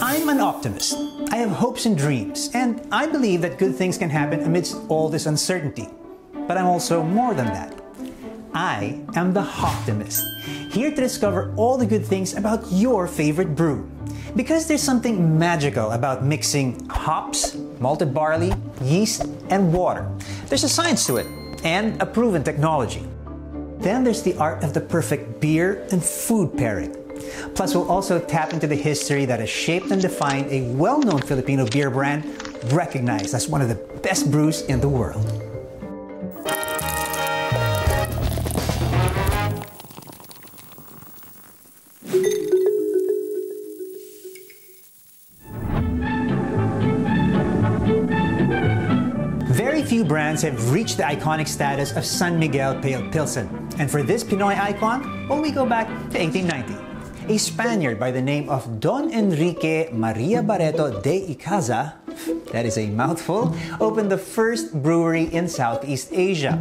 I'm an optimist. I have hopes and dreams, and I believe that good things can happen amidst all this uncertainty. But I'm also more than that. I am the Hoptimist, here to discover all the good things about your favorite brew. Because there's something magical about mixing hops, malted barley, yeast, and water. There's a science to it, and a proven technology. Then there's the art of the perfect beer and food pairing. Plus, we'll also tap into the history that has shaped and defined a well-known Filipino beer brand recognized as one of the best brews in the world. Very few brands have reached the iconic status of San Miguel Pale Pilsen. And for this Pinoy icon, well, we go back to 1890. A Spaniard by the name of Don Enrique Maria Barreto de Icaza, that is a mouthful, opened the first brewery in Southeast Asia.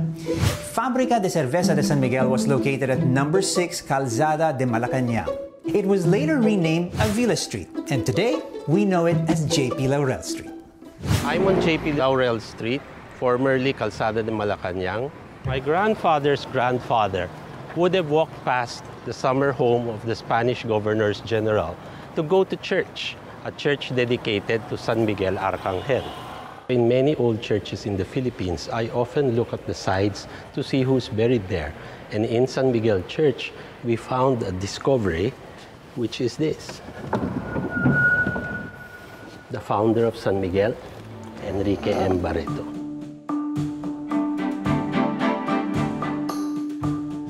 Fábrica de Cerveza de San Miguel was located at number 6 Calzada de Malacañang. It was later renamed Avila Street, and today we know it as JP Laurel Street. I'm on JP Laurel Street, formerly Calzada de Malacañang. My grandfather's grandfather would have walked past the summer home of the Spanish Governors General to go to church, a church dedicated to San Miguel Arcangel. In many old churches in the Philippines, I often look at the sides to see who's buried there. And in San Miguel Church, we found a discovery, which is this. The founder of San Miguel, Enrique M. Barreto.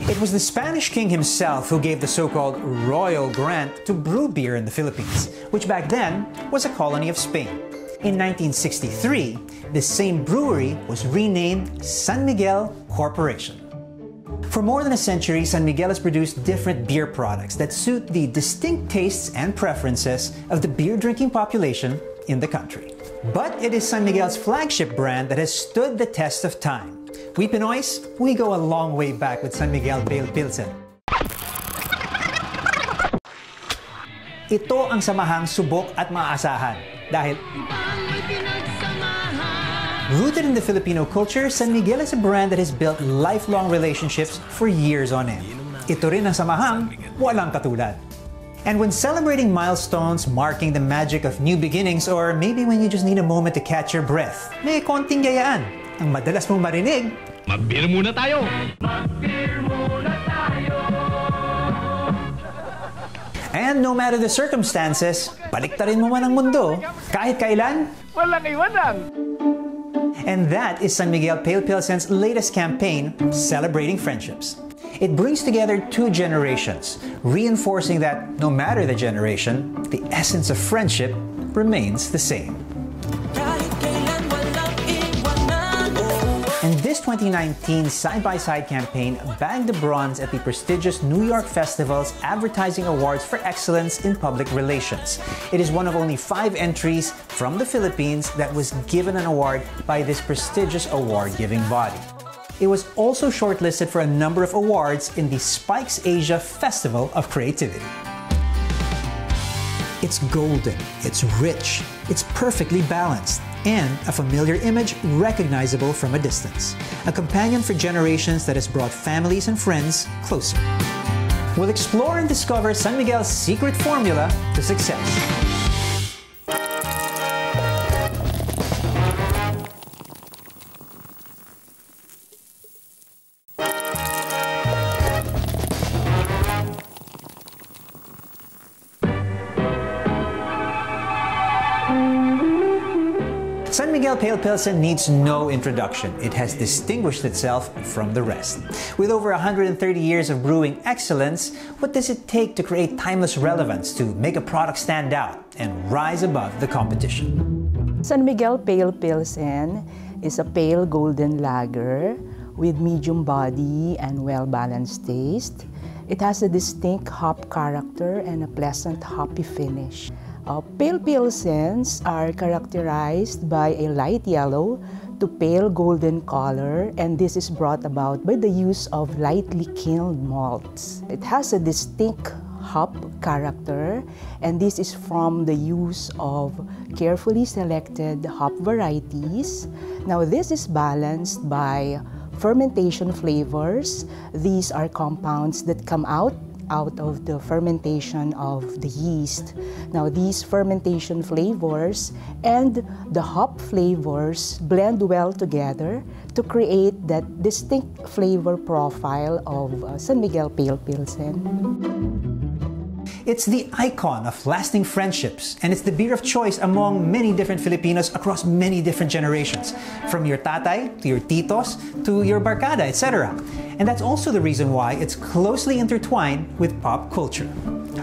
It was the Spanish king himself who gave the so-called royal grant to brew beer in the Philippines, which back then was a colony of Spain. In 1963, this same brewery was renamed San Miguel Corporation. For more than a century, San Miguel has produced different beer products that suit the distinct tastes and preferences of the beer-drinking population in the country. But it is San Miguel's flagship brand that has stood the test of time. We Pinoys, we go a long way back with San Miguel Pale Pilsen. Ito ang samahang subok at maasahan dahil rooted in the Filipino culture, San Miguel is a brand that has built lifelong relationships for years on end. Ito rin ang samahang walang katulad. And when celebrating milestones marking the magic of new beginnings, or maybe when you just need a moment to catch your breath, may konting gayaan ang madalas mong marinig. Mag-beer muna tayo! Mag-beer muna tayo! And no matter the circumstances, baliktarin mo man ang mundo, kahit kailan, walang iwanan! And that is San Miguel Pale Pilsen's latest campaign, Celebrating Friendships. It brings together two generations, reinforcing that no matter the generation, the essence of friendship remains the same. And this 2019 side-by-side campaign bagged the bronze at the prestigious New York Festival's Advertising Awards for Excellence in Public Relations. It is one of only 5 entries from the Philippines that was given an award by this prestigious award-giving body. It was also shortlisted for a number of awards in the Spikes Asia Festival of Creativity. It's golden, it's rich, it's perfectly balanced, and a familiar image recognizable from a distance. A companion for generations that has brought families and friends closer. We'll explore and discover San Miguel's secret formula to success. San Miguel Pale Pilsen needs no introduction. It has distinguished itself from the rest. With over 130 years of brewing excellence, what does it take to create timeless relevance to make a product stand out and rise above the competition? San Miguel Pale Pilsen is a pale golden lager with medium body and well-balanced taste. It has a distinct hop character and a pleasant hoppy finish. Pale Pilsens are characterized by a light yellow to pale golden color, and this is brought about by the use of lightly kilned malts. It has a distinct hop character, and this is from the use of carefully selected hop varieties. Now this is balanced by fermentation flavors. These are compounds that come out of the fermentation of the yeast. Now these fermentation flavors and the hop flavors blend well together to create that distinct flavor profile of San Miguel Pale Pilsen. It's the icon of lasting friendships, and it's the beer of choice among many different Filipinos across many different generations, from your tatay to your titos to your barkada, etc. And that's also the reason why it's closely intertwined with pop culture.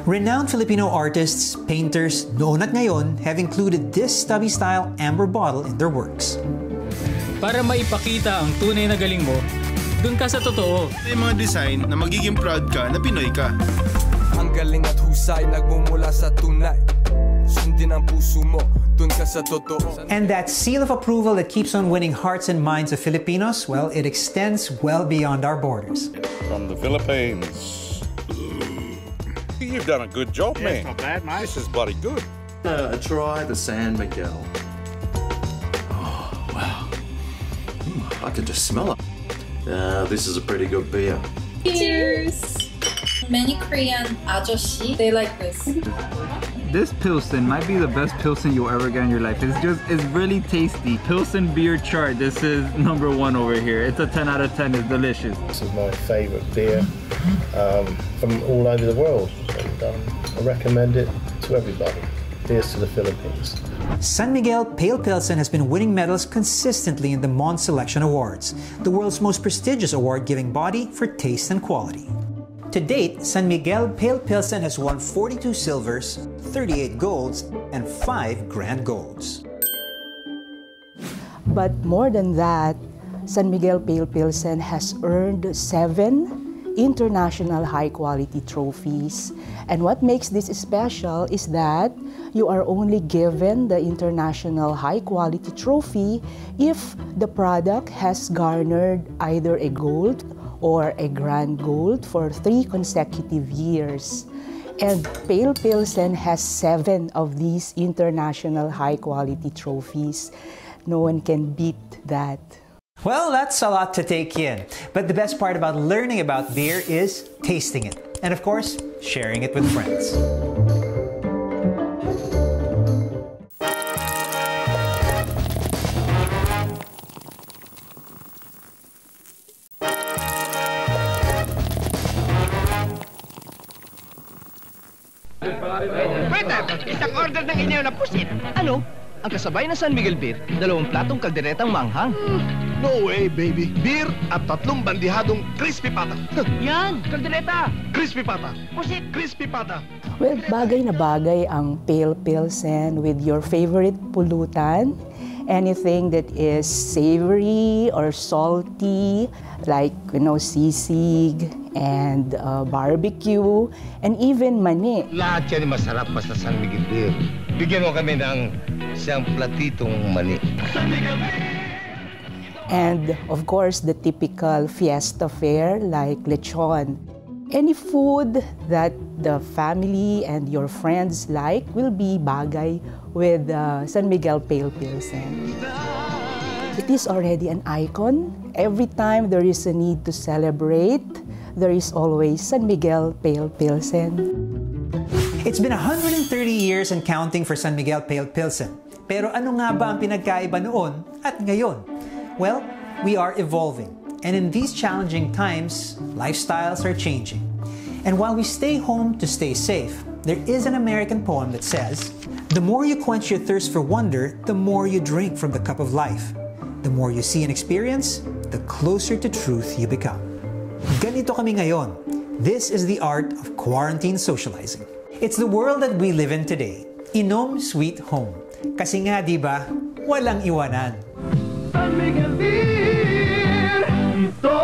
Renowned Filipino artists, painters, noon at ngayon have included this stubby-style amber bottle in their works. Para maipakita ang tunay na galing mo, dun ka sa totoo. May mga design na magiging proud ka na Pinoy ka. Ang galing at husay nagmumula sa tunay. Sundin ang puso mo, dun ka sa totoo. And that seal of approval that keeps on winning hearts and minds of Filipinos, well, it extends well beyond our borders. From the Philippines. You've done a good job, man. Not bad, mate. This is bloody good. Try the San Miguel. Oh, wow. I can just smell it. This is a pretty good beer. Cheers! Many Korean ajoshi, they like this. This Pilsen might be the best Pilsen you'll ever get in your life. It's really tasty. Pilsen beer chart, this is #1 over here. It's a 10 out of 10, it's delicious. This is my favorite beer from all over the world. And, I recommend it to everybody. Here's to the Philippines. San Miguel Pale Pilsen has been winning medals consistently in the Mons Selection Awards, the world's most prestigious award giving body for taste and quality. To date, San Miguel Pale Pilsen has won 42 silvers, 38 golds, and 5 grand golds. But more than that, San Miguel Pale Pilsen has earned 7 international high-quality trophies. And what makes this special is that you are only given the international high-quality trophy if the product has garnered either a gold or a grand gold for 3 consecutive years. And Pale Pilsen has 7 of these international high-quality trophies. No one can beat that. Well, that's a lot to take in. But the best part about learning about beer is tasting it. And of course, sharing it with friends. Waiter, isang order ng inyo na pusit. Ano? Ang kasabay na San Miguel Beer, 2 platong kalderetang manghang. No way, baby. Beer at 3 bandihadong crispy pata. Yan, kaldereta. Crispy pata. Pusit. Crispy pata. Well, bagay na bagay ang Pale Pilsen with your favorite pulutan. Anything that is savory or salty, like, sisig and barbecue, and even mani. Lahat yan masarap pa sa San Miguel Beer. Bigyan mo kami ng isang platitong mani. And of course, the typical fiesta fare like lechon. Any food that the family and your friends like will be bagay with San Miguel Pale Pilsen. It is already an icon. Every time there is a need to celebrate, there is always San Miguel Pale Pilsen. It's been 130 years and counting for San Miguel Pale Pilsen. Pero ano nga ba ang pinagkaiba noon at ngayon? Well, we are evolving. And in these challenging times, lifestyles are changing. And while we stay home to stay safe, there is an American poem that says, "The more you quench your thirst for wonder, the more you drink from the cup of life. The more you see and experience, the closer to truth you become." Ganito kami ngayon. This is the art of quarantine socializing. It's the world that we live in today. Inom sweet home. Kasi nga, di ba, walang iwanan. San Miguel Beer, ito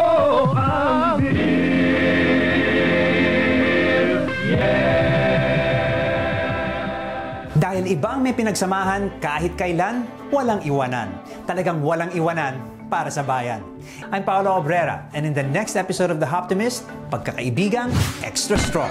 ang beer. Yeah! Dahil ibang may pinagsamahan kahit kailan, walang iwanan. Talagang walang iwanan para sa bayan. I'm Paolo Abrera, and in the next episode of the Hoptimist, pagkakaibigang extra strong.